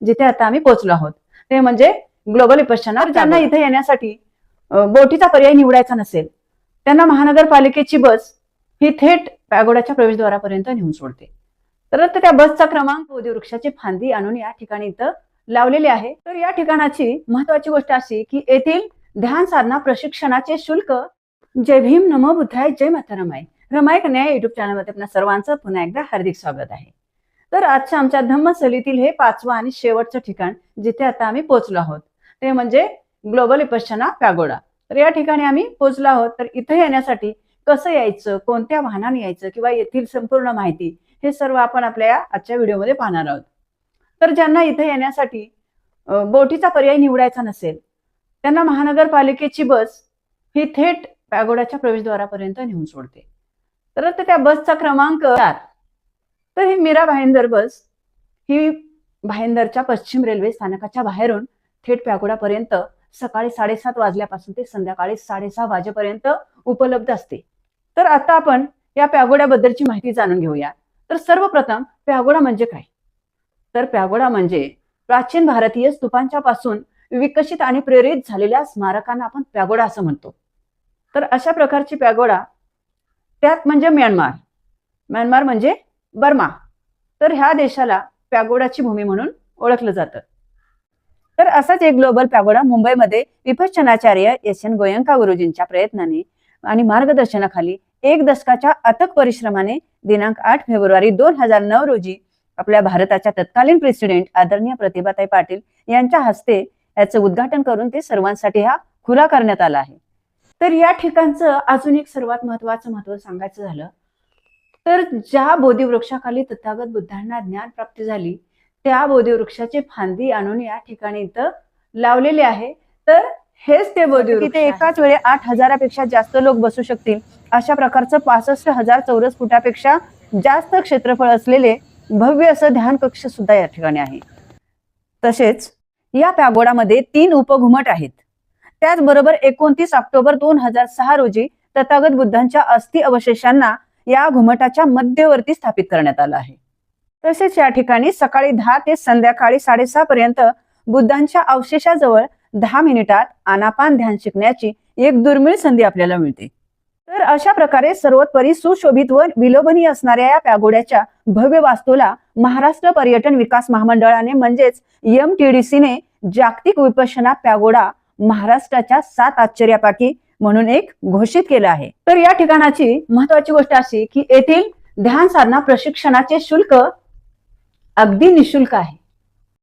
जिथे आता आम्ही पोहोचलो आहोत ते म्हणजे ग्लोबल विपश्यना. ज्यांना इथे येण्यासाठी बोटीचा पर्याय निवडायचा नसेल त्यांना महानगरपालिकेची बस ही थेट पॅगोडाच्या प्रवेशद्वारापर्यंत नेऊन सोडते. तर त्या बसचा क्रमांक बोधिवृक्षाची फांदी आणून या ठिकाणी इथं लावलेली आहे. तर या ठिकाणाची महत्वाची गोष्ट अशी की येथील ध्यान साधना प्रशिक्षणाचे शुल्क. जय भीम, नमो बुद्धाय, जय माता रमाई. रमाई कन्या युट्यूब चॅनलमध्ये आपल्या सर्वांचं पुन्हा एकदा हार्दिक स्वागत आहे. तर आजच्या आमच्या धम्मसलीतील हे 5वं आणि शेवटचं ठिकाण जिथे आता आम्ही पोहोचलो आहोत ते म्हणजे ग्लोबल विपश्यना पॅगोडा. तर या ठिकाणी आम्ही पोहोचलो आहोत. तर इथे येण्यासाठी कसं यायचं, कोणत्या वाहनाने यायचं किंवा येथील संपूर्ण माहिती हे सर्व आपण आपल्या आजच्या व्हिडिओमध्ये पाहणार आहोत. तर ज्यांना इथे येण्यासाठी बोटीचा पर्याय निवडायचा नसेल त्यांना महानगरपालिकेची बस ही थेट पॅगोडाच्या प्रवेशद्वारापर्यंत नेऊन सोडते. तर त्या बसचा क्रमांक 4. तर ही मीरा भाईंदर बस ही भाईंदरच्या पश्चिम रेल्वे स्थानकाच्या बाहेरून थेट पॅगोडापर्यंत सकाळी 7:30 वाजल्यापासून ते संध्याकाळी 6:30 वाजेपर्यंत उपलब्ध असते. तर आता आपण या पॅगोड्याबद्दलची माहिती जाणून घेऊया. तर सर्वप्रथम पॅगोडा म्हणजे काय? तर पॅगोडा म्हणजे प्राचीन भारतीय स्तूपांच्या पासून विकसित आणि प्रेरित झालेल्या स्मारकांना आपण पॅगोडा असं म्हणतो. तर अशा प्रकारची पॅगोडा त्यात म्हणजे म्यानमार म्हणजे बर्मा. तर ह्या देशाला पॅगोडाची भूमी म्हणून ओळखलं जातं. तर असाच एक ग्लोबल पॅगोडा मुंबईमध्ये विपश्यनाचार्य एस.एन. गोयंका गुरुजींच्या प्रयत्नाने आणि मार्गदर्शनाखाली 1 दशकाच्या अथक परिश्रमाने दिनांक 8 फेब्रुवारी 2009 रोजी आपल्या भारताच्या तत्कालीन प्रेसिडेंट आदरणीय प्रतिभाताई पाटील यांच्या हस्ते याचं उद्घाटन करून ते सर्वांसाठी हा खुला करण्यात आला आहे. तर या ठिकाणचं अजून एक सर्वात महत्व सांगायचं झालं तर ज्या बोधिवृक्षाखाली तथागत बुद्धांना ज्ञान प्राप्ती झाली त्या बोधिवृक्षाची फांदी आणून या ठिकाणी इथं लावलेली आहे. तर हेच ते बोधिवृक्ष. इथे एकाच वेळी 8,000पेक्षा जास्त लोक बसू शकतील अशा प्रकारचं 65,000 चौरस फुटापेक्षा जास्त क्षेत्रफळ असलेले भव्य असं ध्यान कक्ष सुद्धा या ठिकाणी आहे. तसेच या पॅगोडामध्ये 3 उपघुमट आहेत. त्याचबरोबर 29 ऑक्टोबर 2006 रोजी तथागत बुद्धांच्या अस्थि अवशेषांना या घुमटाच्या मध्यवर्ती स्थापित करण्यात आलं आहे. तसेच या ठिकाणी सकाळी 10 ते संध्याकाळी 6:30 पर्यंत बुद्धांच्या अवशेषाजवळ 10 मिनिटात आनापान ध्यान शिकण्याची एक दुर्मिळ संधी आपल्याला मिळते. तर अशा प्रकारे सर्वोपरी सुशोभित व विलोभनीय असणाऱ्या या पॅगोड्याच्या भव्य वास्तूला महाराष्ट्र पर्यटन विकास महामंडळाने म्हणजेच MTDCने जागतिक विपश्यना पॅगोडा महाराष्ट्राच्या 7 आश्चर्यापैकी म्हणून एक घोषित केलं आहे. तर या ठिकाणाची महत्वाची गोष्ट अशी की येथील ध्यान साधना प्रशिक्षणाचे शुल्क अगदी निशुल्क आहे.